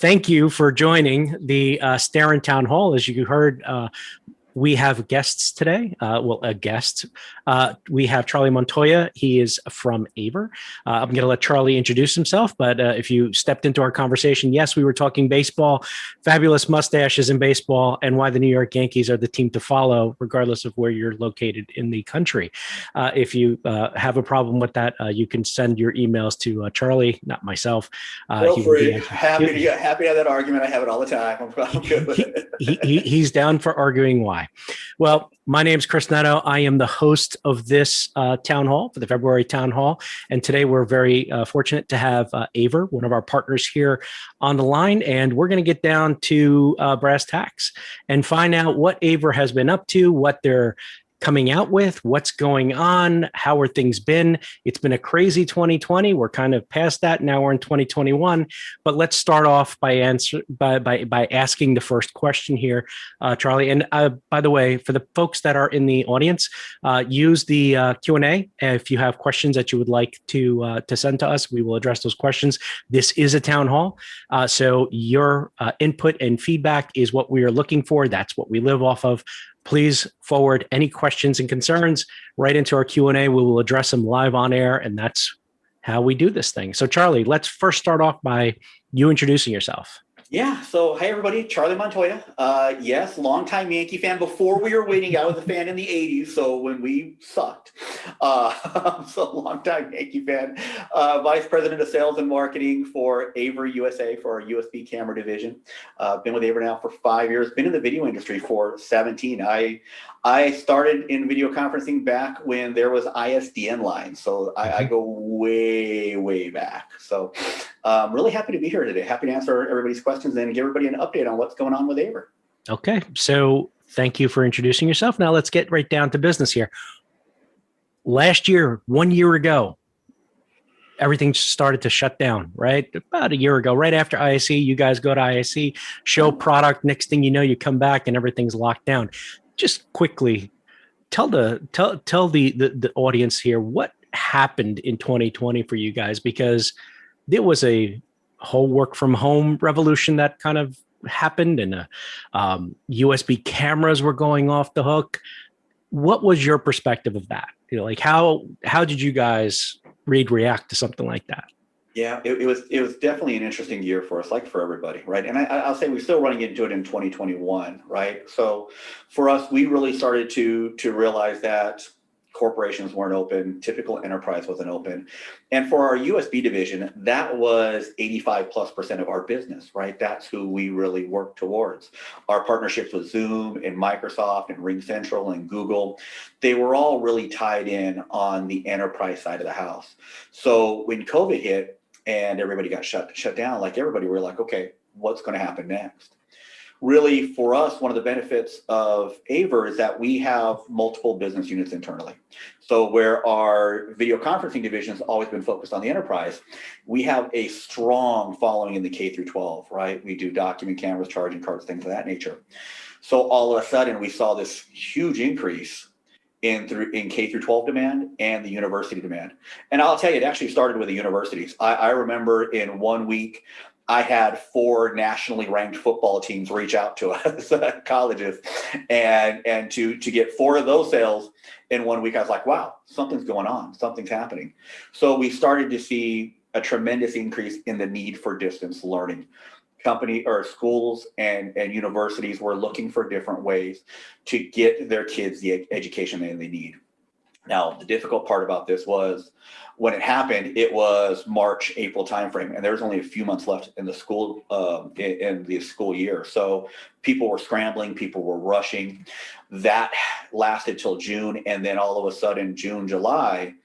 Thank you for joining the Starin Town Hall. As you heard, we have guests today. A guest. We have Charlie Montoya. He is from AVer. I'm going to let Charlie introduce himself, but if you stepped into our conversation, yes, we were talking baseball, fabulous mustaches in baseball, and why the New York Yankees are the team to follow, regardless of where you're located in the country. If you have a problem with that, you can send your emails to Charlie, not myself. Feel free. Happy to have that argument. I have it all the time. I'm good with it. He's down for arguing why. Well, my name is Chris Neto. I am the host of this town hall for the February town hall. And today we're very fortunate to have AVer, one of our partners here on the line. And we're going to get down to brass tacks and find out what AVer has been up to, what they're coming out with, what's going on, how are things been. It's been a crazy 2020. We're kind of past that. Now we're in 2021. But let's start off by asking the first question here, Charlie. And by the way, for the folks that are in the audience, use the Q&A. If you have questions that you would like to send to us, we will address those questions. This is a town hall. So your input and feedback is what we are looking for. That's what we live off of. Please forward any questions and concerns right into our Q&A. We will address them live on air, and that's how we do this thing. So, Charlie, let's first start off by you introducing yourself. Yeah. So, hi, everybody. Charlie Montoya. Yes, longtime Yankee fan. Before we were winning, I was a fan in the 80s. So when we sucked. So longtime Yankee fan. Vice President of Sales and Marketing for AVer USA for our USB camera division. Been with AVer now for 5 years. Been in the video industry for 17. I started in video conferencing back when there was ISDN lines. So I go way, way back. So I'm really happy to be here today. Happy to answer everybody's questions and give everybody an update on what's going on with AVer. Okay. So thank you for introducing yourself. Now let's get right down to business here. Last year, 1 year ago, everything started to shut down, right? About a year ago, right after ISE, you guys go to ISE, show product. Next thing you know, you come back and everything's locked down. Just quickly, tell the audience here what happened in 2020 for you guys, because there was a whole work from home revolution that kind of happened, and USB cameras were going off the hook. What was your perspective of that? Like how did you guys react to something like that? Yeah, it was definitely an interesting year for us, like for everybody, right? And I'll say we're still running into it in 2021, right? So for us, we really started to realize that corporations weren't open, typical enterprise wasn't open. And for our USB division, that was 85+% of our business, right? That's who we really work towards. Our partnerships with Zoom and Microsoft and Ring Central and Google, they were all really tied in on the enterprise side of the house. So when COVID hit and everybody got shut down, like everybody, we're like, okay, what's going to happen next? Really, for us, one of the benefits of AVer is that we have multiple business units internally. So where our video conferencing division has always been focused on the enterprise, we have a strong following in the K through 12, right? We do document cameras, charging cards, things of that nature. So all of a sudden, we saw this huge increase in K through 12 demand and the university demand. And I'll tell you, it actually started with the universities. I remember in 1 week, I had 4 nationally ranked football teams reach out to us at colleges, and to get 4 of those sales in 1 week, I was like, wow, something's going on, something's happening. So we started to see a tremendous increase in the need for distance learning. Company or schools and universities were looking for different ways to get their kids the education they need. Now, the difficult part about this was when it happened, it was March, April timeframe, and there was only a few months left in the school year. So people were scrambling, people were rushing. That lasted till June, and then all of a sudden, June, July,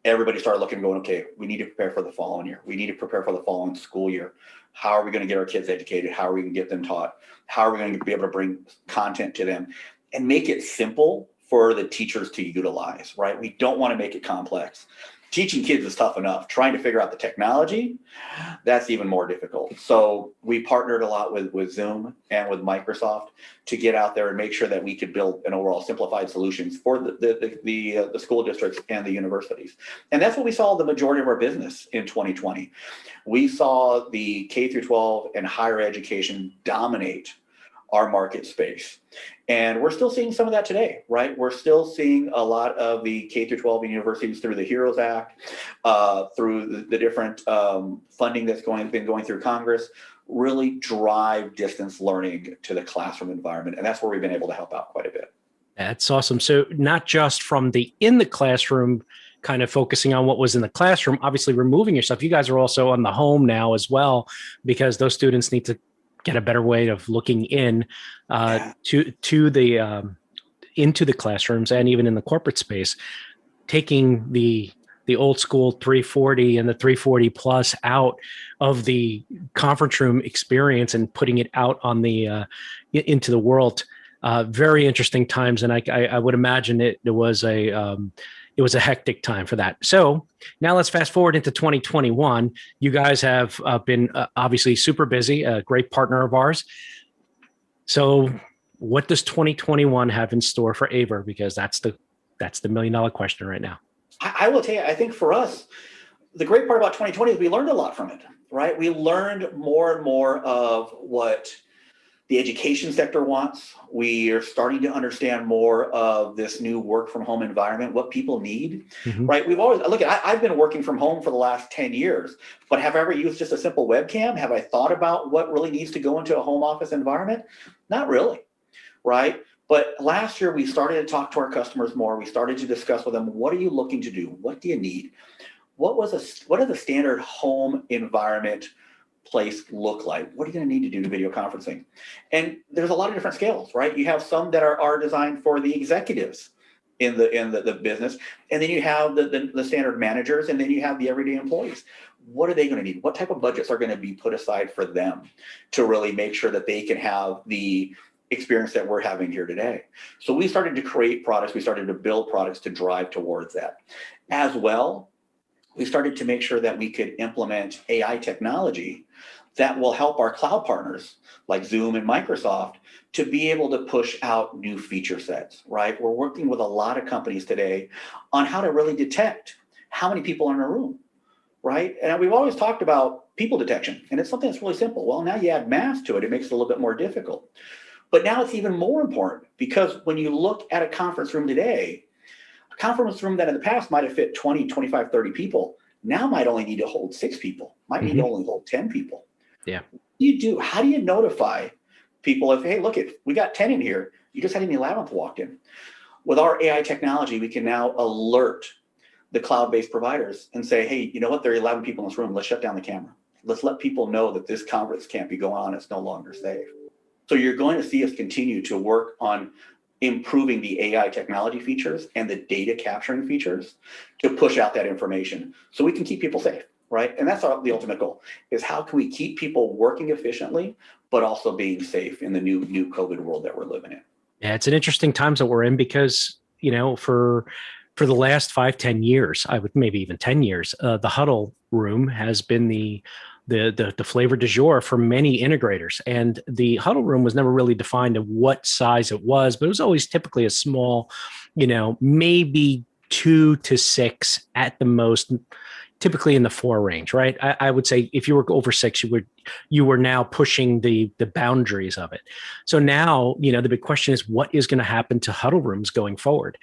everybody started looking and going, okay, we need to prepare for the following year. We need to prepare for the following school year. How are we going to get our kids educated? How are we going to get them taught? How are we going to be able to bring content to them and make it simple for the teachers to utilize, right? We don't want to make it complex. teaching kids is tough enough. Trying to figure out the technology, that's even more difficult. So we partnered a lot with Zoom and with Microsoft to get out there and make sure that we could build an overall simplified solutions for the school districts and the universities. And that's what we saw the majority of our business in 2020. We saw the K through 12 and higher education dominate our market space. And we're still seeing some of that today, right? We're still seeing a lot of the K through 12 universities through the HEROES Act, through the different funding that's been going through Congress, really drive distance learning to the classroom environment. And that's where we've been able to help out quite a bit. That's awesome. So not just from in the classroom, kind of focusing on what was in the classroom, obviously removing yourself. You guys are also on the home now as well, because those students need to get a better way of looking in to the into the classrooms and even in the corporate space, taking the old school 340 and the 340 plus out of the conference room experience and putting it out on the into the world. Very interesting times, and I would imagine it was a hectic time for that. So now let's fast forward into 2021. You guys have been obviously super busy, a great partner of ours. So what does 2021 have in store for AVer? Because that's the $1 million question right now. I will tell you, I think for us, the great part about 2020 is we learned a lot from it, right? We learned more and more of what the education sector wants. We are starting to understand more of this new work from home environment, what people need, right? I've been working from home for the last 10 years, but have I ever used just a simple webcam? Have I thought about what really needs to go into a home office environment? Not really, right? But last year we started to talk to our customers more. We started to discuss with them, what are you looking to do? What do you need? What are the standard home environment place look like? What are you going to need to do to video conferencing? And there's a lot of different scales, right? You have some that are designed for the executives in the business, and then you have the standard managers, and then you have the everyday employees. What are they going to need? What type of budgets are going to be put aside for them to really make sure that they can have the experience that we're having here today? So we started to create products. We started to build products to drive towards that. As well, we started to make sure that we could implement AI technology that will help our cloud partners like Zoom and Microsoft to be able to push out new feature sets, right? We're working with a lot of companies today on how to really detect how many people are in a room, right? And we've always talked about people detection, and it's something that's really simple. Well, now you add math to it, it makes it a little bit more difficult. But now it's even more important, because when you look at a conference room today, a conference room that in the past might have fit 20, 25, 30 people, now might only need to hold 6 people, might need to only hold 10 people. Yeah. How do you notify people if, hey, look, we got 10 in here, you just had an 11th walked in? With our AI technology, we can now alert the cloud-based providers and say, hey, you know what, there are 11 people in this room, let's shut down the camera. Let's let people know that this conference can't be going on, it's no longer safe. So you're going to see us continue to work on improving the AI technology features and the data capturing features to push out that information so we can keep people safe, right? And that's the ultimate goal, is how can we keep people working efficiently, but also being safe in the new COVID world that we're living in. Yeah, it's an interesting times that we're in, because, for the last 5-10 years, maybe even 10 years, the huddle room has been the flavor du jour for many integrators. And the huddle room was never really defined of what size it was, but it was always typically a small, maybe 2 to 6 at the most, typically in the 4 range, right? I would say if you were over 6, you were now pushing the boundaries of it. So now, the big question is, what is going to happen to huddle rooms going forward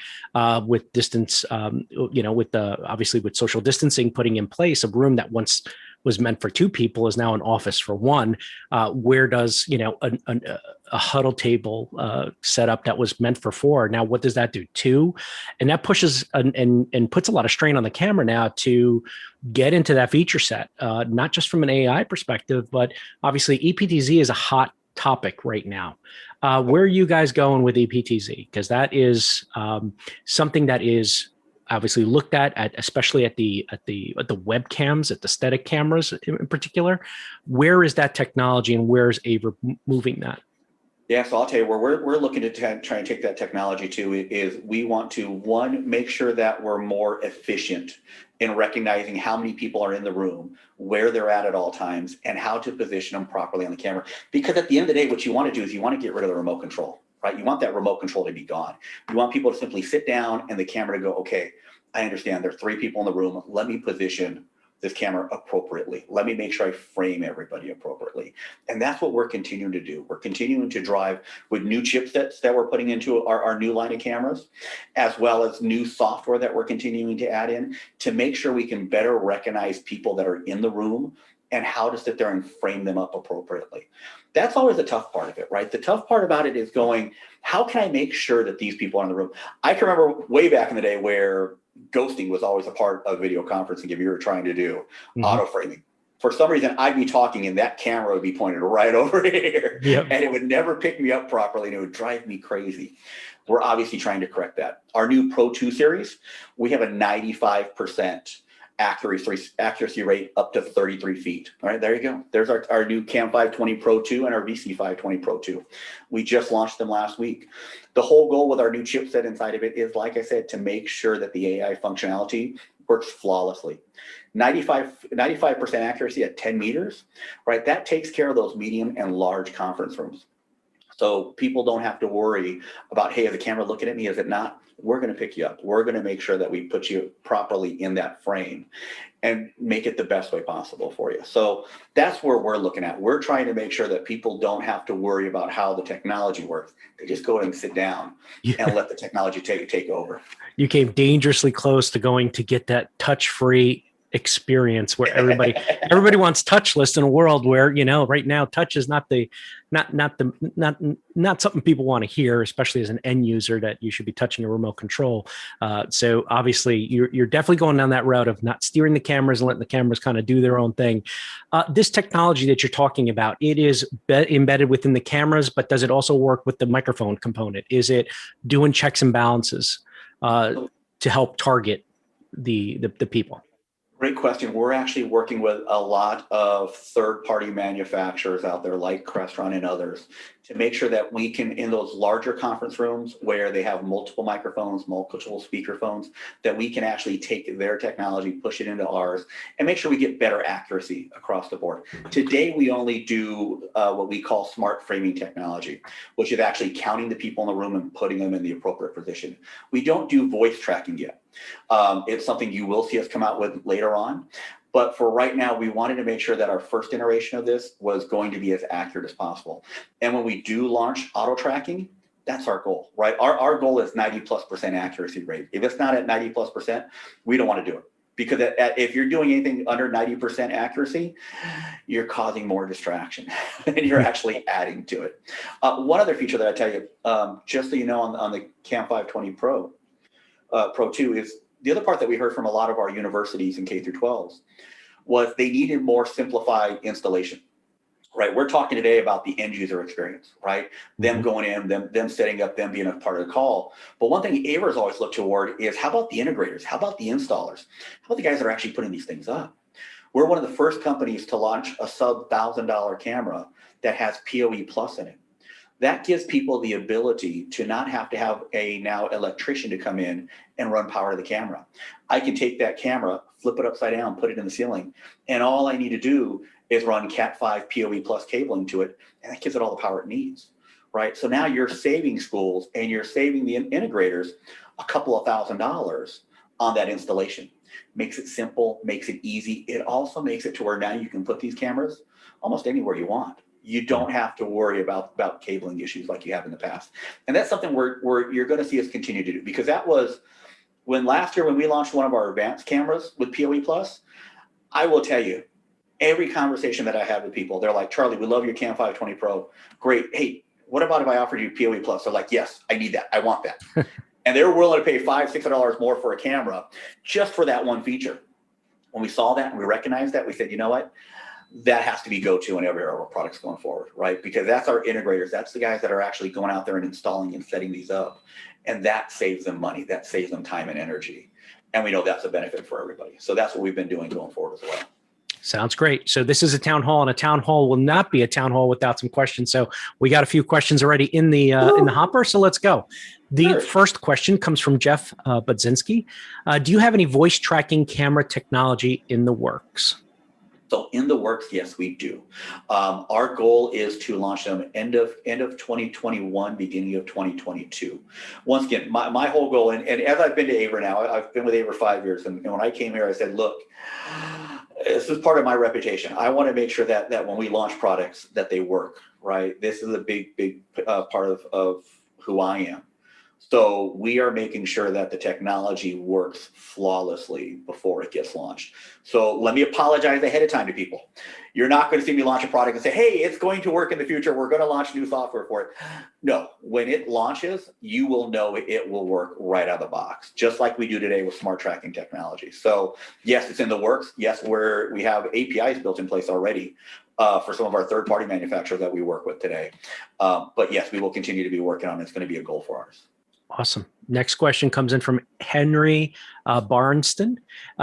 with distance, obviously with social distancing putting in place, a room that once was meant for 2 people is now an office for 1. Where does, a huddle table setup that was meant for 4, now what does that do? 2? And that pushes and puts a lot of strain on the camera now to get into that feature set, not just from an AI perspective, but obviously EPTZ is a hot topic right now. Where are you guys going with EPTZ? Because that is something that is obviously looked at especially at the webcams, at the static cameras in particular. Where is that technology, and where is AVer moving that? Yeah, so I'll tell you where we're looking to try and take that technology to is we want to, one, make sure that we're more efficient in recognizing how many people are in the room, where they're at all times, and how to position them properly on the camera. Because at the end of the day, what you want to do is you want to get rid of the remote control, right? You want that remote control to be gone. You want people to simply sit down and the camera to go, okay, I understand there's 3 people in the room. Let me position this camera appropriately. Let me make sure I frame everybody appropriately. And that's what we're continuing to do. We're continuing to drive with new chipsets that we're putting into our new line of cameras, as well as new software that we're continuing to add in to make sure we can better recognize people that are in the room and how to sit there and frame them up appropriately. That's always the tough part of it, right? The tough part about it is going, how can I make sure that these people are in the room? I can remember way back in the day where ghosting was always a part of video conferencing if you were trying to do auto framing. For some reason, I'd be talking and that camera would be pointed right over here. Yep. And it would never pick me up properly and it would drive me crazy. We're obviously trying to correct that. Our new Pro 2 series, we have a 95% accuracy rate up to 33 feet. All right, there you go. There's our new Cam 520 Pro 2 and our VC 520 Pro 2. We just launched them last week. The whole goal with our new chipset inside of it is, like I said, to make sure that the AI functionality works flawlessly. 95% accuracy at 10 meters, right? That takes care of those medium and large conference rooms. So people don't have to worry about, hey, is the camera looking at me? Is it not? We're going to pick you up. We're going to make sure that we put you properly in that frame and make it the best way possible for you. So that's where we're looking at. We're trying to make sure that people don't have to worry about how the technology works. They just go ahead and sit down and let the technology take over. You came dangerously close to going to get that touch-free experience where everybody wants touchless in a world where, you know, right now touch is not something people want to hear, especially as an end user, that you should be touching a remote control. So obviously you're definitely going down that route of not steering the cameras and letting the cameras kind of do their own thing. This technology that you're talking about, it is embedded within the cameras, but does it also work with the microphone component? Is it doing checks and balances to help target the people? Great question. We're actually working with a lot of third-party manufacturers out there like Crestron and others to make sure that we can, in those larger conference rooms where they have multiple microphones, multiple speaker phones, that we can actually take their technology, push it into ours, and make sure we get better accuracy across the board. Today, we only do what we call smart framing technology, which is actually counting the people in the room and putting them in the appropriate position. We don't do voice tracking yet. It's something you will see us come out with later on. But for right now, we wanted to make sure that our first iteration of this was going to be as accurate as possible. And when we do launch auto tracking, that's our goal, right? Our goal is 90+% accuracy rate. If it's not at 90+%, we don't want to do it. Because if you're doing anything under 90% accuracy, you're causing more distraction and you're actually adding to it. One other feature that I tell you, just so you know, on the Cam 520 Pro 2 is the other part that we heard from a lot of our universities in K through 12s was they needed more simplified installation, right? We're talking today about the end user experience, right? Them going in, them setting up, them being a part of the call. But one thing AVer's always looked toward is how about the integrators? How about the installers? How about the guys that are actually putting these things up? We're one of the first companies to launch a sub $1,000 camera that has PoE Plus in it. That gives people the ability to not have to have a now electrician to come in and run power to the camera. I can take that camera, flip it upside down, put it in the ceiling, and all I need to do is run Cat 5 PoE Plus cabling to it, and that gives it all the power it needs, right? So now you're saving schools and you're saving the integrators a couple of $1,000s on that installation. Makes it simple, makes it easy. It also makes it to where now you can put these cameras almost anywhere you want. You don't have to worry about cabling issues like you have in the past. And that's something where you're going to see us continue to do, because that was when last year when we launched one of our advanced cameras with PoE Plus, I will tell you, every conversation that I have with people, they're like, Charlie, we love your Cam 520 Pro. Great. Hey, what about if I offered you PoE Plus? They're like, yes, I need that. I want that. And they were willing to pay $500-$600 more for a camera just for that one feature. When we saw that and we recognized that, we said, you know what? That has to be go-to in every of our products going forward, right? Because that's our integrators. That's the guys that are actually going out there and installing and setting these up. And that saves them money. That saves them time and energy. And we know that's a benefit for everybody. So that's what we've been doing going forward as well. Sounds great. So this is a town hall, and a town hall will not be a town hall without some questions. So we got a few questions already in the hopper. So let's go. The first question comes from Jeff Budzinski. Do you have any voice tracking camera technology in the works? So in the works, yes, we do. Our goal is to launch them end of 2021, beginning of 2022. Once again, my whole goal, and as I've been to AVer now, I've been with AVer 5 years, and when I came here, I said, look, this is part of my reputation. I want to make sure that when we launch products, that they work, right? This is a big part of who I am. So we are making sure that the technology works flawlessly before it gets launched. So let me apologize ahead of time to people. You're not going to see me launch a product and say, hey, it's going to work in the future. We're going to launch new software for it. No, when it launches, you will know it will work right out of the box, just like we do today with smart tracking technology. So yes, it's in the works. Yes, we have APIs built in place already for some of our third-party manufacturers that we work with today. But yes, we will continue to be working on it. It's going to be a goal for ours. Awesome. Next question comes in from Henry Barnston.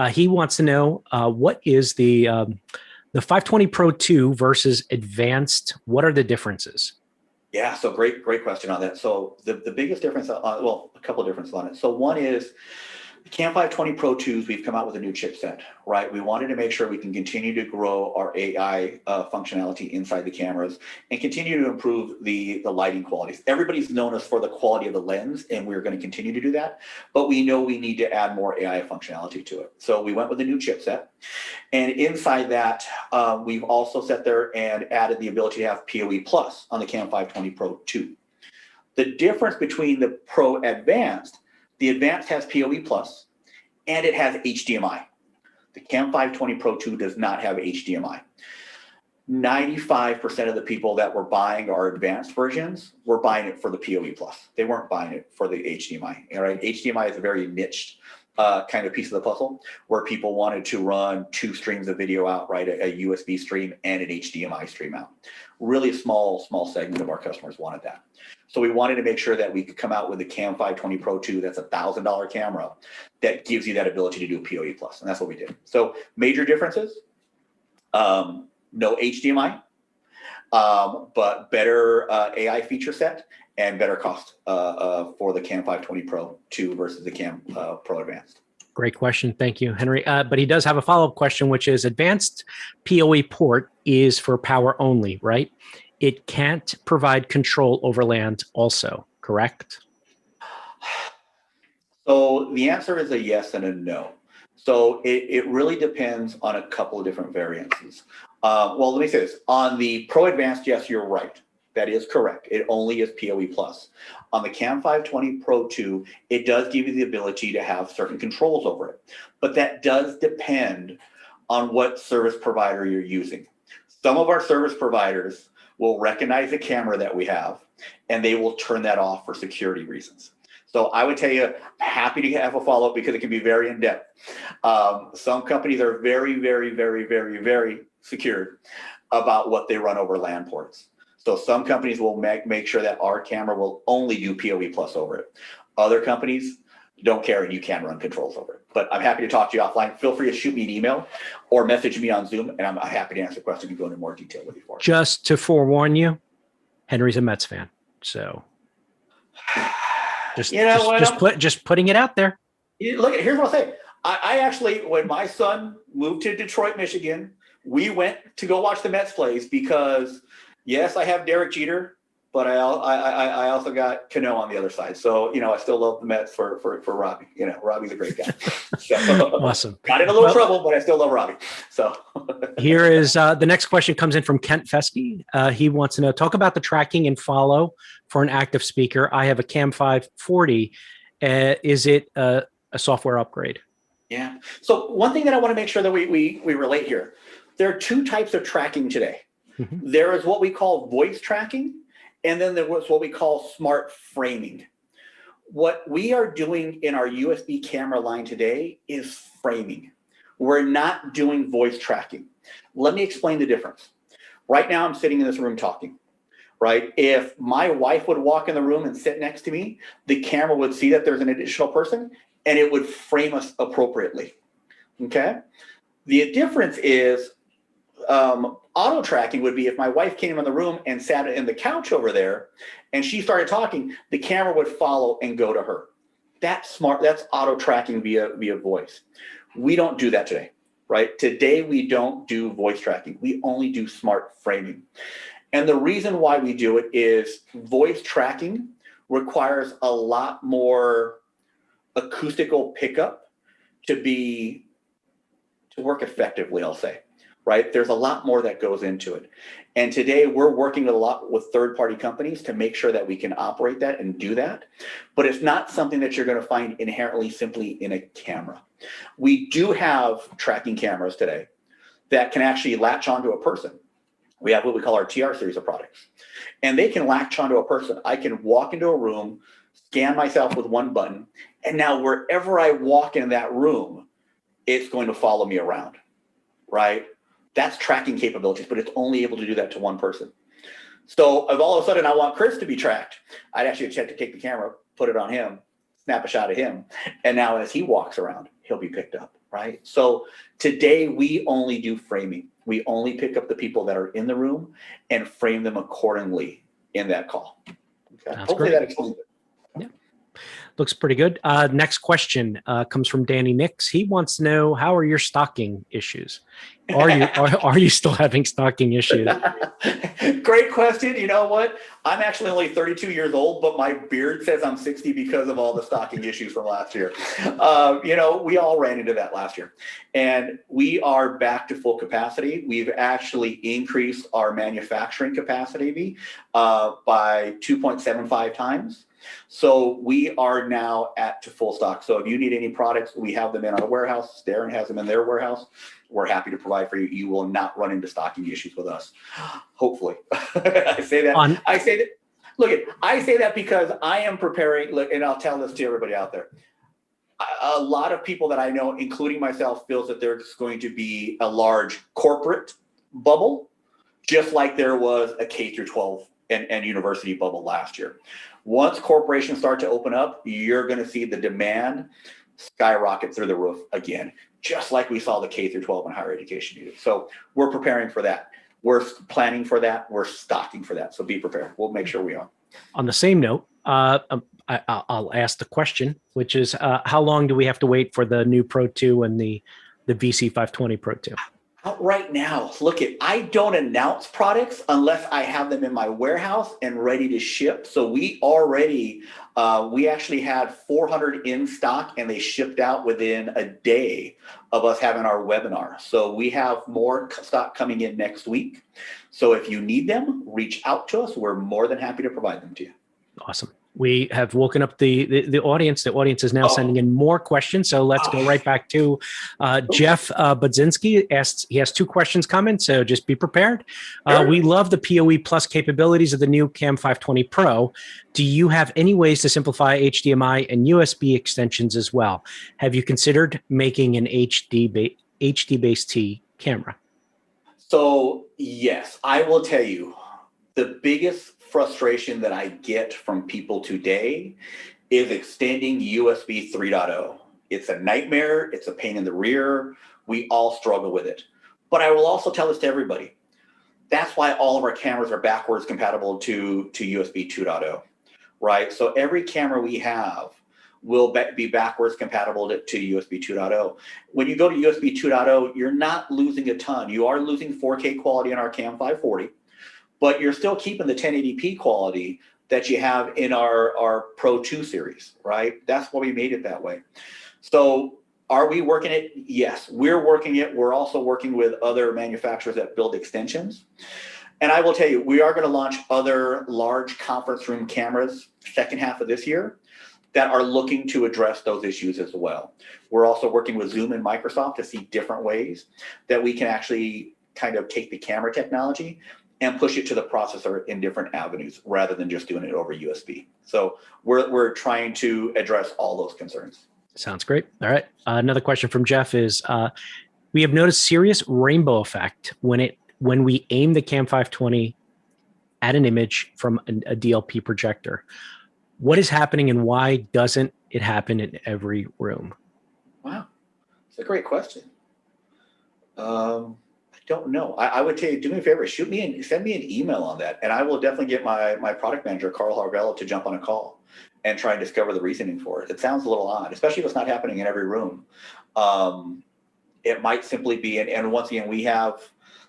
He wants to know what is the 520 Pro 2 versus Advanced? What are the differences? Yeah, so great question on that. So the biggest difference, well, a couple of differences on it. So one is the Cam 520 Pro 2s, we've come out with a new chipset, right? We wanted to make sure we can continue to grow our AI functionality inside the cameras and continue to improve the lighting qualities. Everybody's known us for the quality of the lens, and we're going to continue to do that. But we know we need to add more AI functionality to it. So we went with a new chipset. And inside that, we've also sat there and added the ability to have PoE Plus on the Cam 520 Pro 2. The difference between the Pro Advanced, the Advanced has PoE Plus, and it has HDMI. The Cam 520 Pro 2 does not have HDMI. 95% of the people that were buying our advanced versions were buying it for the PoE Plus. They weren't buying it for the HDMI. All right, HDMI is a very niched kind of piece of the puzzle where people wanted to run 2 streams of video out, right? A USB stream and an HDMI stream out. Really a small segment of our customers wanted that. So we wanted to make sure that we could come out with the Cam 520 Pro 2, that's a $1,000 camera that gives you that ability to do PoE Plus, and that's what we did. So major differences, no HDMI, but better AI feature set and better cost for the Cam 520 Pro 2 versus the Cam Pro Advanced. Great question. Thank you, Henry. But he does have a follow-up question, which is Advanced PoE port is for power only, right? It can't provide control over land also, correct? So the answer is a yes and a no. So it really depends on a couple of different variances. Well, let me say this. On the Pro Advanced, yes, you're right. That is correct. It only is PoE Plus. On the Cam 520 Pro 2, it does give you the ability to have certain controls over it. But that does depend on what service provider you're using. Some of our service providers will recognize the camera that we have, and they will turn that off for security reasons. So I would tell you, I'm happy to have a follow-up because it can be very in-depth. Some companies are very secured about what they run over LAN ports. So some companies will make sure that our camera will only do PoE Plus over it. Other companies don't care and you can run controls over it. But I'm happy to talk to you offline. Feel free to shoot me an email or message me on Zoom, and I'm happy to answer questions and go into more detail with you for it. Just to forewarn you, Henry's a Mets fan. So just putting it out there. Look, here's what I'll say. I actually, when my son moved to Detroit, Michigan, we went to go watch the Mets plays because, yes, I have Derek Jeter, but I also got Cano on the other side. So, I still love the Mets for Robbie. Robbie's a great guy. So, awesome. Got in a little trouble, but I still love Robbie. So here is the next question comes in from Kent Fesky. He wants to know, talk about the tracking and follow for an active speaker. I have a Cam 540. Is it a software upgrade? Yeah. So one thing that I want to make sure that we relate here, there are 2 types of tracking today. Mm-hmm. There is what we call voice tracking, and then there was what we call smart framing. What we are doing in our USB camera line today is framing. We're not doing voice tracking. Let me explain the difference. Right now, I'm sitting in this room talking, right? If my wife would walk in the room and sit next to me, the camera would see that there's an additional person, and it would frame us appropriately, okay? The difference is auto tracking would be if my wife came in the room and sat in the couch over there and she started talking, the camera would follow and go to her. That's smart. That's auto tracking via voice. We don't do that today, right? Today, we don't do voice tracking. We only do smart framing. And the reason why we do it is voice tracking requires a lot more acoustical pickup to work effectively, I'll say, right? There's a lot more that goes into it. And today we're working a lot with third-party companies to make sure that we can operate that and do that. But it's not something that you're going to find inherently simply in a camera. We do have tracking cameras today that can actually latch onto a person. We have what we call our TR series of products. And they can latch onto a person. I can walk into a room, scan myself with one button, and now wherever I walk in that room, it's going to follow me around, right? That's tracking capabilities, but it's only able to do that to one person. So if all of a sudden I want Chris to be tracked, I'd actually check to take the camera, put it on him, snap a shot of him. And now as he walks around, he'll be picked up, right? So today we only do framing. We only pick up the people that are in the room and frame them accordingly in that call. Okay. Hopefully that explains it. Looks pretty good. Next question comes from Danny Nix. He wants to know, how are your stocking issues? Are you still having stocking issues? Great question. You know what? I'm actually only 32 years old, but my beard says I'm 60 because of all the stocking issues from last year. We all ran into that last year, and we are back to full capacity. We've actually increased our manufacturing capacity by 2.75 times. So we are now to full stock. So if you need any products, we have them in our warehouse. Starin has them in their warehouse. We're happy to provide for you. You will not run into stocking issues with us. Hopefully. I say that because I am preparing, and I'll tell this to everybody out there. A lot of people that I know, including myself, feels that there's going to be a large corporate bubble, just like there was a K through 12 and university bubble last year. Once corporations start to open up, you're going to see the demand skyrocket through the roof again, just like we saw the K through 12 and higher education needed. So we're preparing for that. We're planning for that. We're stocking for that. So be prepared. We'll make sure we are. On the same note, I'll ask the question, which is, how long do we have to wait for the new Pro 2 and the VC520 Pro 2? Out right now. I don't announce products unless I have them in my warehouse and ready to ship. So we actually had 400 in stock, and they shipped out within a day of us having our webinar. So we have more stock coming in next week. So if you need them, reach out to us. We're more than happy to provide them to you. Awesome. We have woken up the audience. The audience is now sending in more questions. So let's go right back to Jeff Budzinski. He has two questions coming, so just be prepared. We love the PoE Plus capabilities of the new Cam 520 Pro. Do you have any ways to simplify HDMI and USB extensions as well? Have you considered making an HD-based T camera? So yes, I will tell you, the biggest frustration that I get from people today is extending USB 3.0. It's a nightmare. It's a pain in the rear. We all struggle with it. But I will also tell this to everybody. That's why all of our cameras are backwards compatible to USB 2.0, right? So every camera we have will be backwards compatible to USB 2.0. When you go to USB 2.0, you're not losing a ton. You are losing 4K quality in our Cam 540. But you're still keeping the 1080p quality that you have in our Pro 2 series, right? That's why we made it that way. So are we working it? Yes, we're working it. We're also working with other manufacturers that build extensions. And I will tell you, we are going to launch other large conference room cameras second half of this year that are looking to address those issues as well. We're also working with Zoom and Microsoft to see different ways that we can actually kind of take the camera technology and push it to the processor in different avenues rather than just doing it over USB. So we're trying to address all those concerns. Sounds great. All right. Another question from Jeff is, we have noticed serious rainbow effect when we aim the Cam 520 at an image from a DLP projector. What is happening and why doesn't it happen in every room? Wow. It's a great question. I don't know. I would tell you, do me a favor, send me an email on that, and I will definitely get my product manager, Carl Harvella, to jump on a call and try and discover the reasoning for it. It sounds a little odd, especially if it's not happening in every room. It might simply be, and once again, we have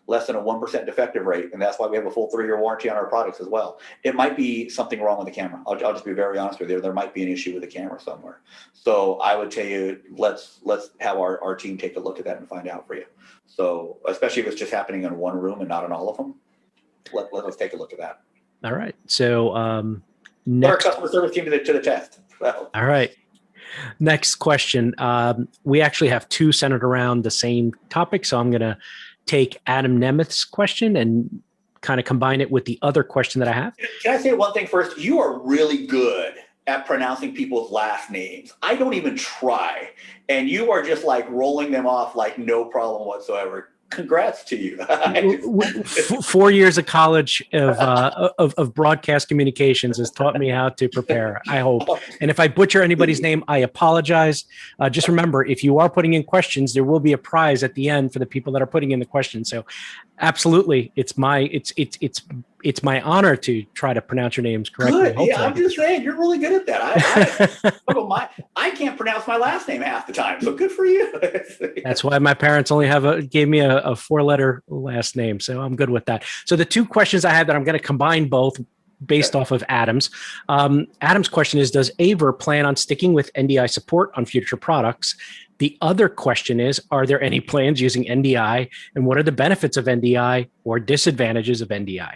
less than a 1% defective rate, and that's why we have a full 3-year warranty on our products as well. It might be something wrong with the camera. I'll just be very honest with you. There might be an issue with the camera somewhere. So I would tell you, let's have our team take a look at that and find out for you. So especially if it's just happening in one room and not in all of them, let us take a look at that. All right. So Put our customer service team to the test. All right. Next question. We actually have two centered around the same topic, so I'm going to take Adam Nemeth's question and kind of combine it with the other question that I have. Can I say one thing first? You are really good at pronouncing people's last names. I don't even try. And you are just like rolling them off like no problem whatsoever. Congrats to you. 4 years of college of broadcast communications has taught me how to prepare, I hope. And if I butcher anybody's name, I apologize. Just remember, if you are putting in questions, there will be a prize at the end for the people that are putting in the questions. So absolutely, it's my honor to try to pronounce your names correctly. Good. Yeah, I'm just saying, you're really good at that. I can't pronounce my last name half the time, so good for you. That's why my parents only gave me a 4-letter last name, so I'm good with that. So the two questions I had that I'm going to combine both based off of Adam's. Adam's question is, does AVer plan on sticking with NDI support on future products? The other question is, are there any plans using NDI, and what are the benefits of NDI or disadvantages of NDI?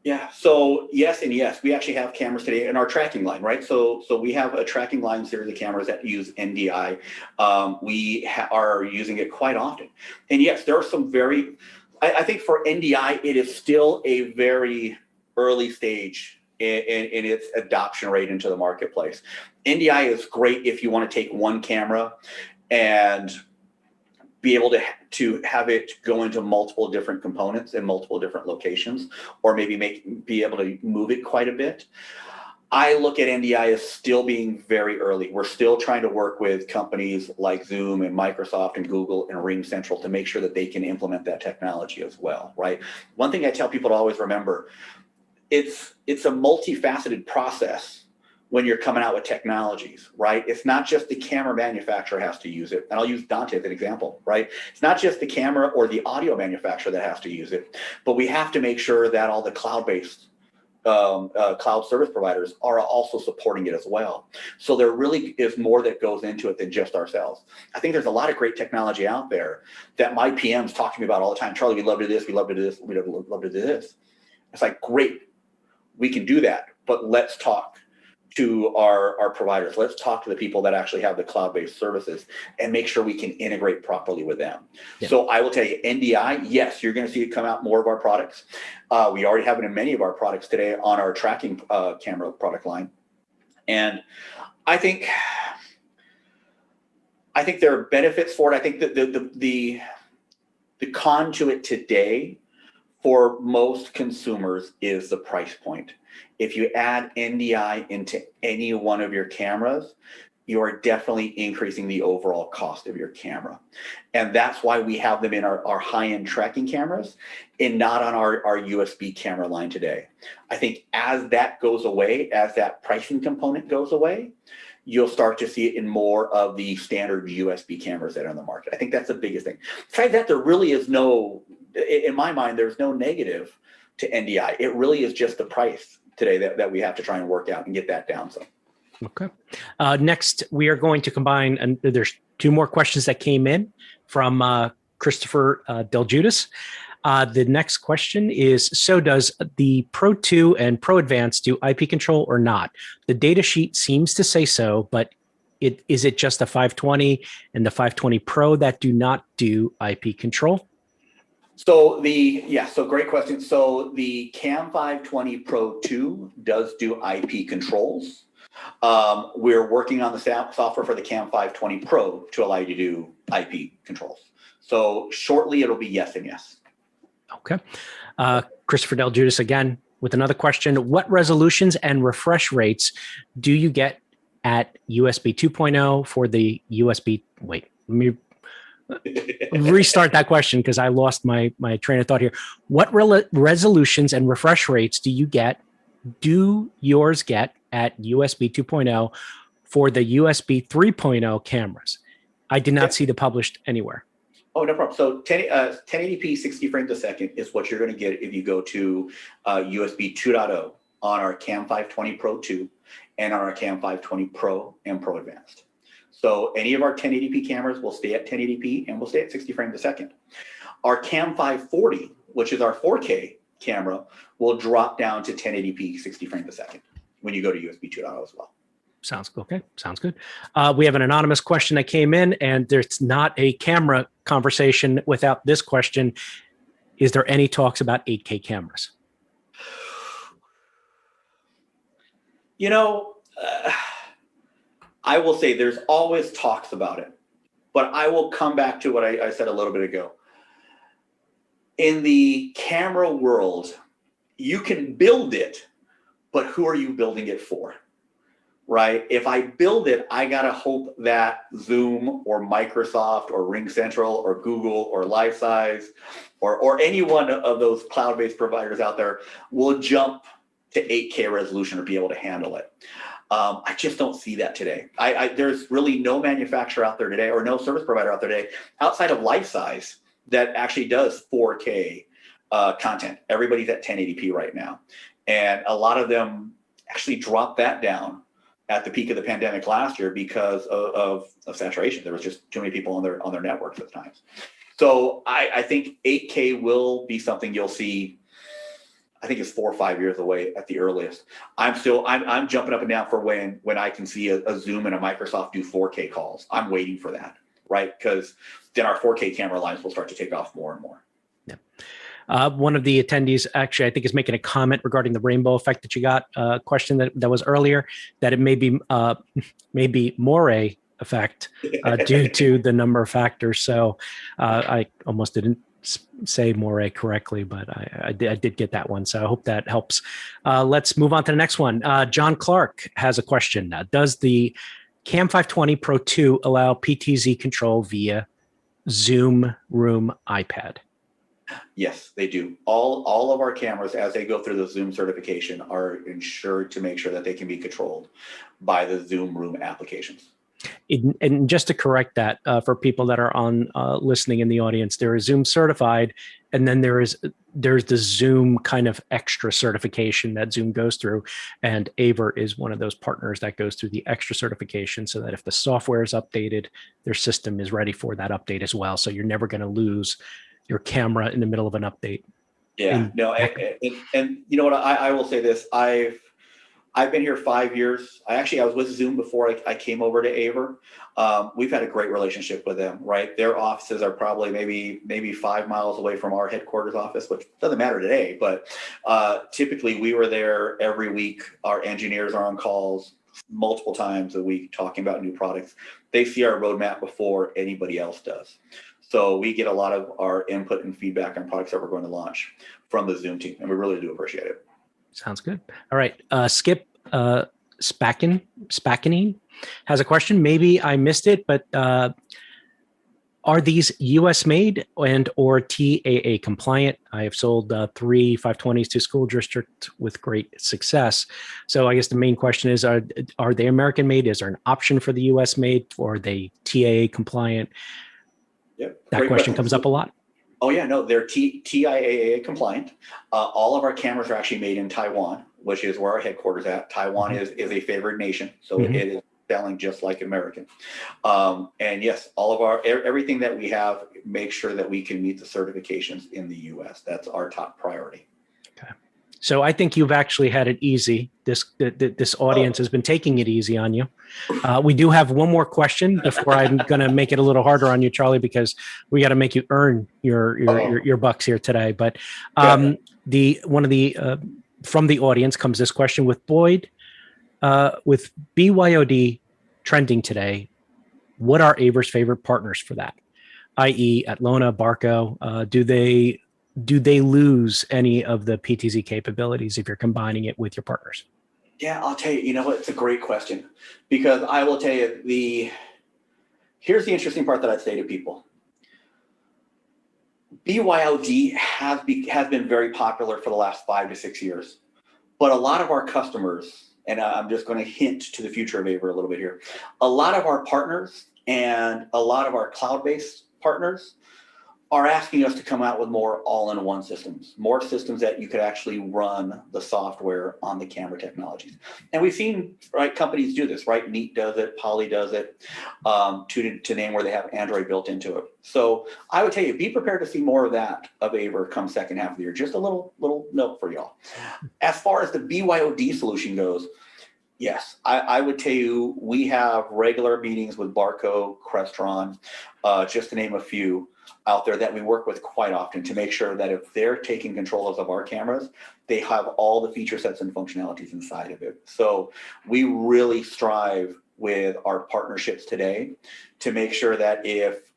Yeah, so yes and yes. We actually have cameras today in our tracking line, right? So we have a tracking line series of cameras that use NDI. We are using it quite often. And yes, there are some I think for NDI, it is still a very early stage in its adoption rate into the marketplace. NDI is great if you want to take one camera and be able to have it go into multiple different components in multiple different locations, or maybe be able to move it quite a bit. I look at NDI as still being very early. We're still trying to work with companies like Zoom and Microsoft and Google and Ring Central to make sure that they can implement that technology as well, right? One thing I tell people to always remember, it's a multifaceted process when you're coming out with technologies, right? It's not just the camera manufacturer has to use it. And I'll use Dante as an example, right? It's not just the camera or the audio manufacturer that has to use it, but we have to make sure that all the cloud-based cloud service providers are also supporting it as well. So there really is more that goes into it than just ourselves. I think there's a lot of great technology out there that my PMs talk to me about all the time. Charlie, we love to do this, we love to do this, we love to do this. It's like, great, we can do that, but let's talk to our providers. Let's talk to the people that actually have the cloud-based services and make sure we can integrate properly with them. Yeah. So I will tell you, NDI, yes, you're going to see it come out more of our products. We already have it in many of our products today on our tracking camera product line. And I think there are benefits for it. I think that the con to it today for most consumers is the price point. If you add NDI into any one of your cameras, you are definitely increasing the overall cost of your camera. And that's why we have them in our high-end tracking cameras and not on our USB camera line today. I think as that goes away, as that pricing component goes away, you'll start to see it in more of the standard USB cameras that are on the market. I think that's the biggest thing. Besides that, there really is in my mind, there's no negative to NDI. It really is just the price today that we have to try and work out and get that down. So, okay. Next, we are going to combine, and there's two more questions that came in from Christopher Del Judas. The next question is, so does the Pro 2 and Pro Advanced do IP control or not? The data sheet seems to say so, but is it just the 520 and the 520 Pro that do not do IP control? So great question. So the Cam 520 Pro 2 does do IP controls. We're working on the software for the Cam 520 Pro to allow you to do IP controls. So shortly it'll be yes and yes. Okay. Christopher Del Judas again with another question. What resolutions and refresh rates do you get at USB 2.0 for the USB? Wait, let me restart that question because I lost my train of thought here. What resolutions and refresh rates do yours get at USB 2.0 for the USB 3.0 cameras? I did not see the published anywhere. Oh, no problem. So 1080p 60 frames a second is what you're going to get if you go to USB 2.0 on our Cam 520 Pro 2 and on our Cam 520 Pro and Pro Advanced. So any of our 1080p cameras will stay at 1080p and will stay at 60 frames a second. Our Cam 540, which is our 4K camera, will drop down to 1080p 60 frames a second when you go to USB 2.0 as well. Sounds okay. Sounds good. We have an anonymous question that came in, and there's not a camera conversation without this question. Is there any talks about 8K cameras? You know, I will say there's always talks about it, but I will come back to what I said a little bit ago. In the camera world, you can build it, but who are you building it for? Right? If I build it, I got to hope that Zoom or Microsoft or RingCentral or Google or Lifesize or any one of those cloud-based providers out there will jump to 8K resolution or be able to handle it. I just don't see that today. There's really no manufacturer out there today or no service provider out there today outside of Lifesize that actually does 4K content. Everybody's at 1080p right now. And a lot of them actually dropped that down at the peak of the pandemic last year because of saturation. There was just too many people on their networks at times. So I think 8K will be something you'll see. I think it's 4 or 5 years away at the earliest. I'm jumping up and down for when I can see a Zoom and a Microsoft do 4K calls. I'm waiting for that, right? Because then our 4K camera lines will start to take off more and more. Yeah. One of the attendees actually, I think, is making a comment regarding the rainbow effect that you got. A question that was earlier, that it may be moire effect due to the number of factors. So I almost didn't say moire correctly, but I did get that one. So I hope that helps. Let's move on to the next one. John Clark has a question. Does the Cam 520 Pro 2 allow PTZ control via Zoom Room iPad? Yes, they do. All of our cameras, as they go through the Zoom certification, are ensured to make sure that they can be controlled by the Zoom Room applications. And just to correct that for people that are on listening in the audience, there is Zoom certified, and then there's the Zoom kind of extra certification that Zoom goes through, and AVer is one of those partners that goes through the extra certification, so that if the software is updated, their system is ready for that update as well. So you're never going to lose your camera in the middle of an update. Yeah, no, and you know what? I will say this: I've been here 5 years. I was with Zoom before I came over to AVer. We've had a great relationship with them, right? Their offices are probably maybe 5 miles away from our headquarters office, which doesn't matter today, but typically we were there every week. Our engineers are on calls multiple times a week talking about new products. They see our roadmap before anybody else does. So we get a lot of our input and feedback on products that we're going to launch from the Zoom team, and we really do appreciate it. Sounds good. All right. Skip Spackany has a question. Maybe I missed it, but are these US made and or TAA compliant? I have sold 3 520s to school district with great success. So I guess the main question is, are they American made? Is there an option for the US made, or are they TAA compliant? Yep. That question comes up a lot. Oh yeah, no, they're TIAA compliant. All of our cameras are actually made in Taiwan, which is where our headquarters at. Taiwan is a favored nation, so it is selling just like American. And yes, all of everything that we have, make sure that we can meet the certifications in the US. That's our top priority. Okay. So I think you've actually had it easy. This audience has been taking it easy on you. We do have one more question before I'm going to make it a little harder on you, Charlie, because we got to make you earn your bucks here today. But from the audience comes this question: with with BYOD trending today, what are AVer's favorite partners for that? I.e., Atlona, Barco, do they lose any of the PTZ capabilities if you're combining it with your partners? Yeah, I'll tell you, you know what? It's a great question, because I will tell you here's the interesting part that I'd say to people. BYOD has been very popular for the last 5 to 6 years, but a lot of our customers, and I'm just going to hint to the future of AVer a little bit here, a lot of our partners and a lot of our cloud-based partners are asking us to come out with more all-in-one systems, more systems that you could actually run the software on the camera technologies. And we've seen, right, companies do this, right? Neat does it, Poly does it, to name where they have Android built into it. So I would tell you, be prepared to see more of that of AVer come second half of the year. Just a little note for y'all. As far as the BYOD solution goes, yes, I would tell you, we have regular meetings with Barco, Crestron, just to name a few out there that we work with quite often to make sure that if they're taking control of our cameras, they have all the feature sets and functionalities inside of it. So we really strive with our partnerships today to make sure that if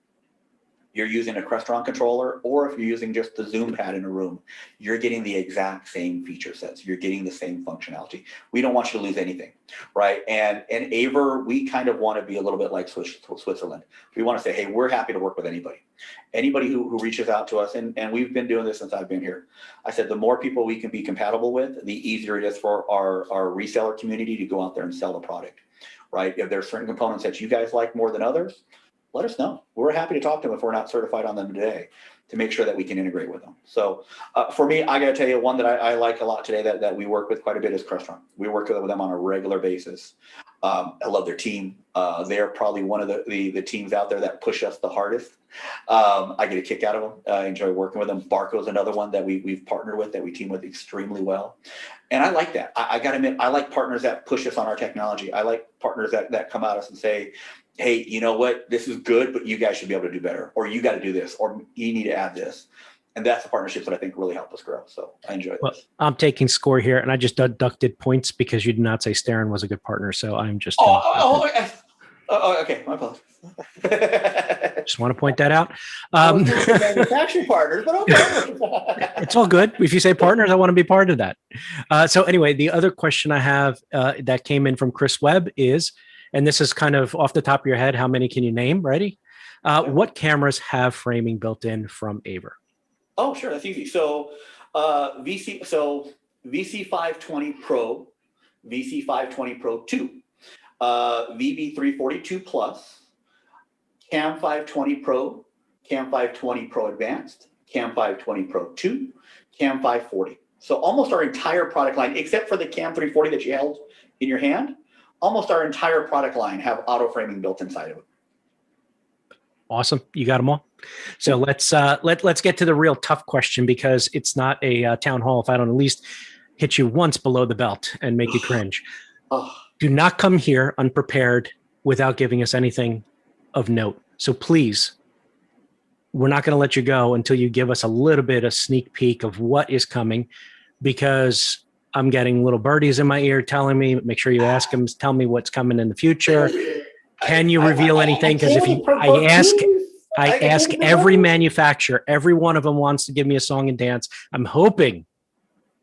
you're using a Crestron controller, or if you're using just the zoom pad in a room, you're getting the exact same feature sets. You're getting the same functionality. We don't want you to lose anything, right? And AVer, we kind of want to be a little bit like Switzerland. We want to say, hey, we're happy to work with anybody. Anybody who reaches out to us, and we've been doing this since I've been here. I said, the more people we can be compatible with, the easier it is for our reseller community to go out there and sell the product, right? If there's certain components that you guys like more than others, let us know. We're happy to talk to them if we're not certified on them today to make sure that we can integrate with them. So for me, I got to tell you, one that I like a lot today that we work with quite a bit is Crestron. We work with them on a regular basis. I love their team. They're probably one of the teams out there that push us the hardest. I get a kick out of them. I enjoy working with them. Barco is another one that we've partnered with, that we team with extremely well. And I like that. I got to admit, I like partners that push us on our technology. I like partners that come at us and say, hey, you know what, this is good, but you guys should be able to do better, or you got to do this, or you need to add this. And that's the partnerships that I think really help us grow. So I enjoy this. I'm taking score here, and I just deducted points because you did not say Starin was a good partner. So I'm just. Okay. My apologies. Just want to point that out. Manufacturing partners, but okay. It's all good. If you say partners, I want to be part of that. So anyway, the other question I have that came in from Chris Webb is, and this is kind of off the top of your head, how many can you name? Ready? What cameras have framing built in from AVer? Oh, sure, that's easy. So VC520 Pro, VC520 Pro 2, VB342 Plus, Cam 520 Pro, Cam 520 Pro Advanced, Cam 520 Pro 2, Cam 540. So almost our entire product line, except for the Cam 340 that you held in your hand, almost our entire product line have auto framing built inside of it. Awesome. You got them all. So let's get to the real tough question, because it's not a town hall if I don't at least hit you once below the belt and make you cringe. Do not come here unprepared without giving us anything of note. So please, we're not going to let you go until you give us a little bit of sneak peek of what is coming, because I'm getting little birdies in my ear telling me, make sure you ask them, tell me what's coming in the future. Can you reveal anything? Because I ask every manufacturer, every one of them wants to give me a song and dance. I'm hoping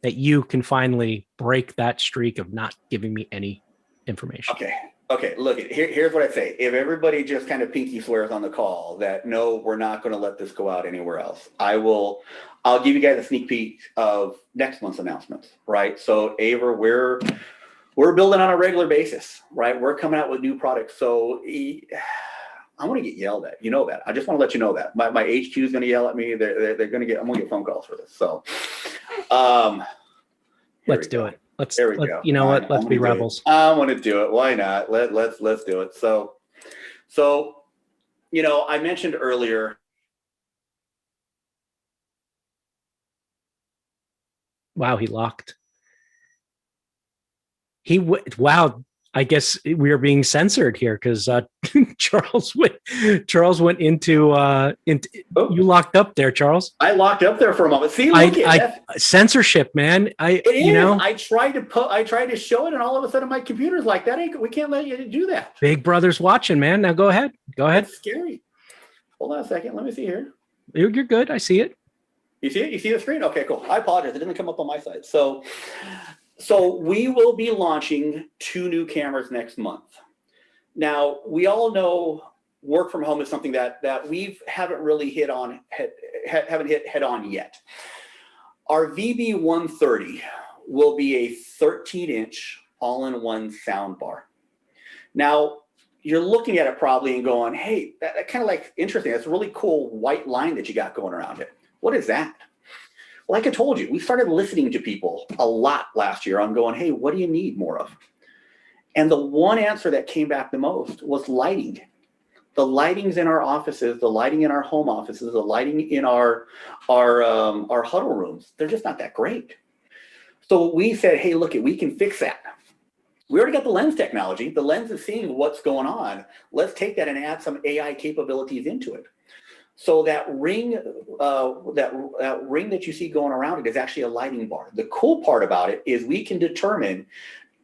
that you can finally break that streak of not giving me any information. Okay. Look, here's what I say. If everybody just kind of pinky swears on the call that, no, we're not going to let this go out anywhere else, I'll give you guys a sneak peek of next month's announcements, right? So AVer, we're building on a regular basis, right? We're coming out with new products. So I'm going to get yelled at. You know that. I just want to let you know that. My HQ is going to yell at me. I'm going to get phone calls for this. So let's do it. Let's go. You know what? Let's be rebels. I want to do it. Why not? Let's do it. So, I mentioned earlier. Wow, he locked. Wow. I guess we are being censored here because Charles went into you locked up there, Charles. I locked up there for a moment. See, censorship, man. I tried to show it, and all of a sudden my computer's like, we can't let you do that. Big Brother's watching, man. Now go ahead. It's scary. Hold on a second. Let me see here. You're good. I see it. You see it? You see the screen? Okay, cool. I apologize. It didn't come up on my side. So we will be launching 2 new cameras next month. Now, we all know work from home is something that we haven't really hit head on yet. Our VB130 will be a 13-inch all-in-one sound bar. Now, you're looking at it probably and going, hey, that kind of like interesting. That's a really cool white line that you got going around it. What is that? Like I told you, we started listening to people a lot last year on going, hey, what do you need more of? And the one answer that came back the most was lighting. The lightings in our offices, the lighting in our home offices, the lighting in our huddle rooms, they're just not that great. So we said, hey, look, we can fix that. We already got the lens technology. The lens is seeing what's going on. Let's take that and add some AI capabilities into it. So that ring, that ring that you see going around it is actually a lighting bar. The cool part about it is we can determine,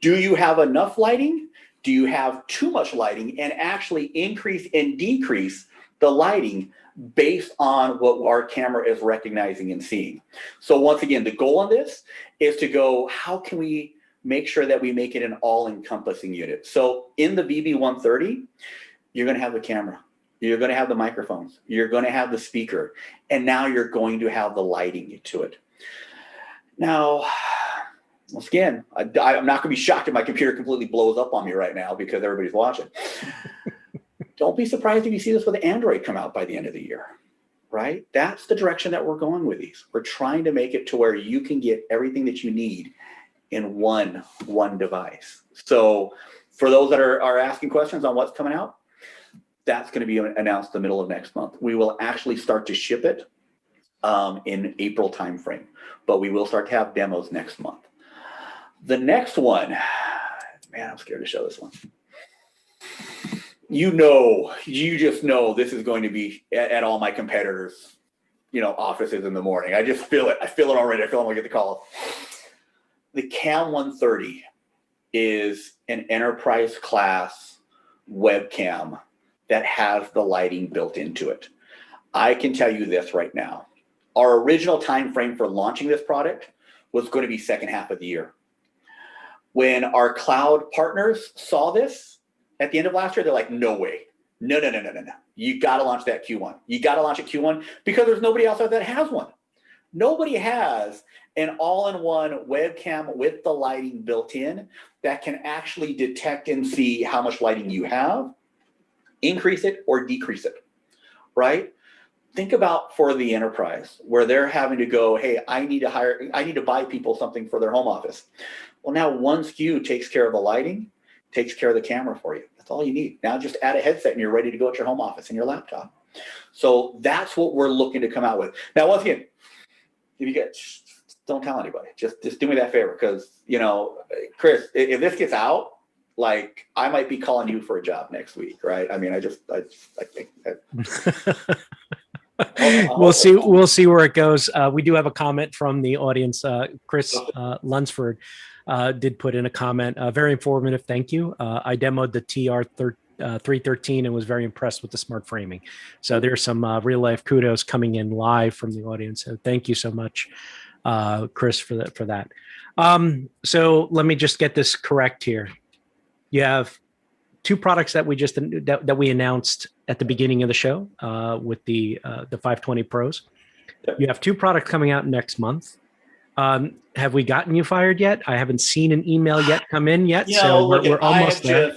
do you have enough lighting? Do you have too much lighting? And actually increase and decrease the lighting based on what our camera is recognizing and seeing. So once again, the goal on this is to go, how can we make sure that we make it an all-encompassing unit? So in the VB130, you're going to have the camera, you're going to have the microphones, you're going to have the speaker, and now you're going to have the lighting to it. Now, once again, I'm not going to be shocked if my computer completely blows up on me right now because everybody's watching. Don't be surprised if you see this with Android come out by the end of the year, right? That's the direction that we're going with these. We're trying to make it to where you can get everything that you need in one device. So for those that are asking questions on what's coming out, that's going to be announced the middle of next month. We will actually start to ship it in April timeframe, but we will start to have demos next month. The next one, man, I'm scared to show this one. You just know this is going to be at all my competitors, offices in the morning. I just feel it. I feel it already. I feel I'm going to get the call. The Cam 130 is an enterprise class webcam that has the lighting built into it. I can tell you this right now. Our original time frame for launching this product was going to be second half of the year. When our cloud partners saw this at the end of last year, they're like, no way. No. You got to launch that Q1. You got to launch a Q1 because there's nobody else out there that has one. Nobody has an all-in-one webcam with the lighting built in that can actually detect and see how much lighting you have, increase it or decrease it, right? Think about for the enterprise where they're having to go, hey, I need to buy people something for their home office. Well, now one SKU takes care of the lighting, takes care of the camera for you. That's all you need. Now just add a headset and you're ready to go at your home office and your laptop. So that's what we're looking to come out with. Now, once again, if you get, don't tell anybody. Just do me that favor because, Chris, if this gets out, like I might be calling you for a job next week, right? I mean, I think that. We'll see where it goes. We do have a comment from the audience. Chris Lunsford did put in a comment. Very informative. Thank you. I demoed the TR313 and was very impressed with the smart framing. So there's some real life kudos coming in live from the audience. So thank you so much, Chris, for that. So let me just get this correct here. You have two products that we announced at the beginning of the show with the 520 Pros. Yep. You have two products coming out next month. Have we gotten you fired yet? I haven't seen an email yet come in yet, so we're almost there.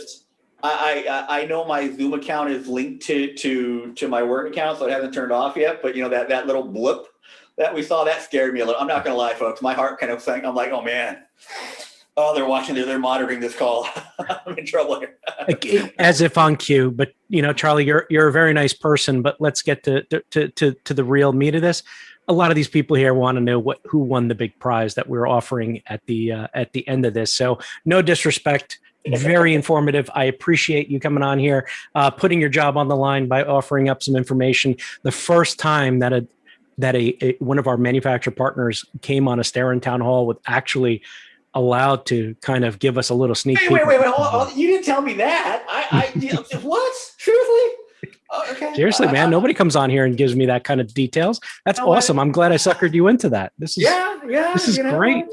I know my Zoom account is linked to my work account, so it hasn't turned off yet. But that little blip that we saw, that scared me a little. I'm not going to lie, folks. My heart kind of sank. I'm like, oh man. Oh, they're watching. They're monitoring this call. I'm in trouble here. As if on cue, but Charlie, you're a very nice person. But let's get to the real meat of this. A lot of these people here want to know who won the big prize that we're offering at the end of this. So no disrespect, very informative. I appreciate you coming on here, putting your job on the line by offering up some information. The first time that one of our manufacturer partners came on a Starin town hall with actually allowed to kind of give us a little sneak peek. Wait. You didn't tell me that. What? Seriously? Oh, okay. Seriously, man. Nobody comes on here and gives me that kind of details. That's awesome. I'm glad I suckered you into that. This is great.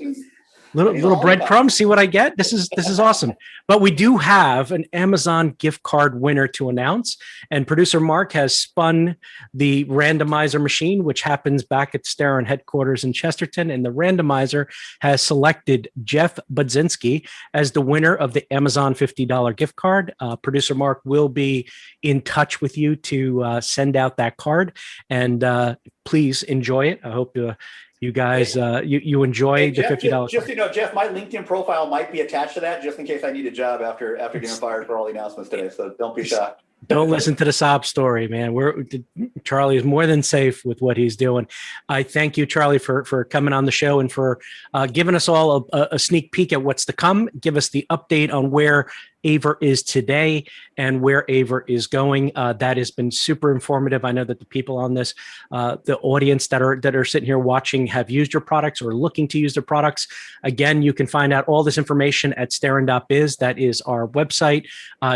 little breadcrumbs. See what I get? This is awesome. But we do have an Amazon gift card winner to announce, and producer Mark has spun the randomizer machine, which happens back at Starin headquarters in Chesterton, and the randomizer has selected Jeff Budzinski as the winner of the Amazon $50 gift card. Producer Mark will be in touch with you to send out that card, and please enjoy it. I hope you guys, you enjoy the $50. Just Jeff, my LinkedIn profile might be attached to that, just in case I need a job after getting fired for all the announcements today. So don't be shocked. Don't listen to the sob story, man. Charlie is more than safe with what he's doing. I thank you, Charlie, for coming on the show and for giving us all a sneak peek at what's to come. Give us the update on where AVer is today and where AVer is going. That has been super informative. I know that the people on this, the audience that are sitting here watching, have used your products or looking to use their products. Again, you can find out all this information at starin.biz. That is our website.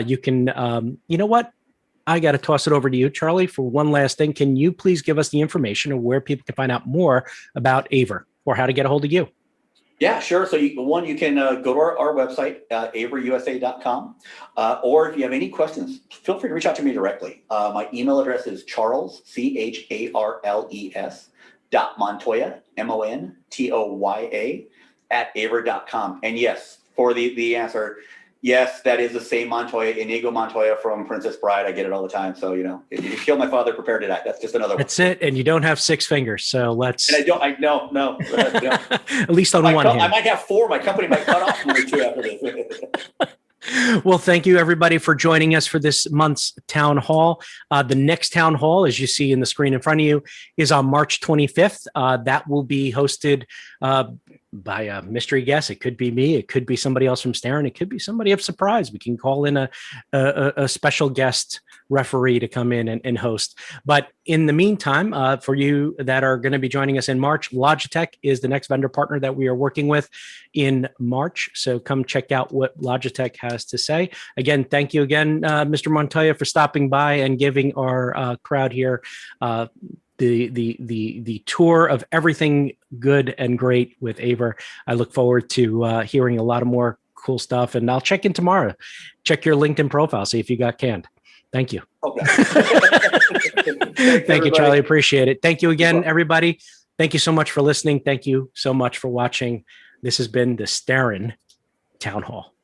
You can, you know what? I got to toss it over to you, Charlie, for one last thing. Can you please give us the information of where people can find out more about AVer or how to get a hold of you? Yeah, sure. So you can go to our website, averusa.com, or if you have any questions, feel free to reach out to me directly. My email address is Charles, CHARLES, .Montoya, MONTOYA, @aver.com. And yes, for the answer, yes, that is the same Montoya, Inigo Montoya from Princess Bride. I get it all the time. So, if you kill my father, prepare to die. That's just another one. That's it. And you don't have 6 fingers. So let's. And no. At least on one hand. I might have 4. My company might cut off 1 or 2 after this. Well, thank you, everybody, for joining us for this month's town hall. The next town hall, as you see in the screen in front of you, is on March 25th. That will be hosted by a mystery guest. It could be me. It could be somebody else from Starin. It could be somebody of surprise. We can call in a special guest referee to come in and host. But in the meantime, for you that are going to be joining us in March, Logitech is the next vendor partner that we are working with in March. So come check out what Logitech has to say. Again, thank you again, Mr. Montoya, for stopping by and giving our crowd here the tour of everything good and great with AVer. I look forward to hearing a lot of more cool stuff, and I'll check in tomorrow. Check your LinkedIn profile, see if you got canned. Thank you. Okay. Thank you, Charlie. Appreciate it. Thank you again, everybody. Thank you so much for listening. Thank you so much for watching. This has been the Starin Town Hall.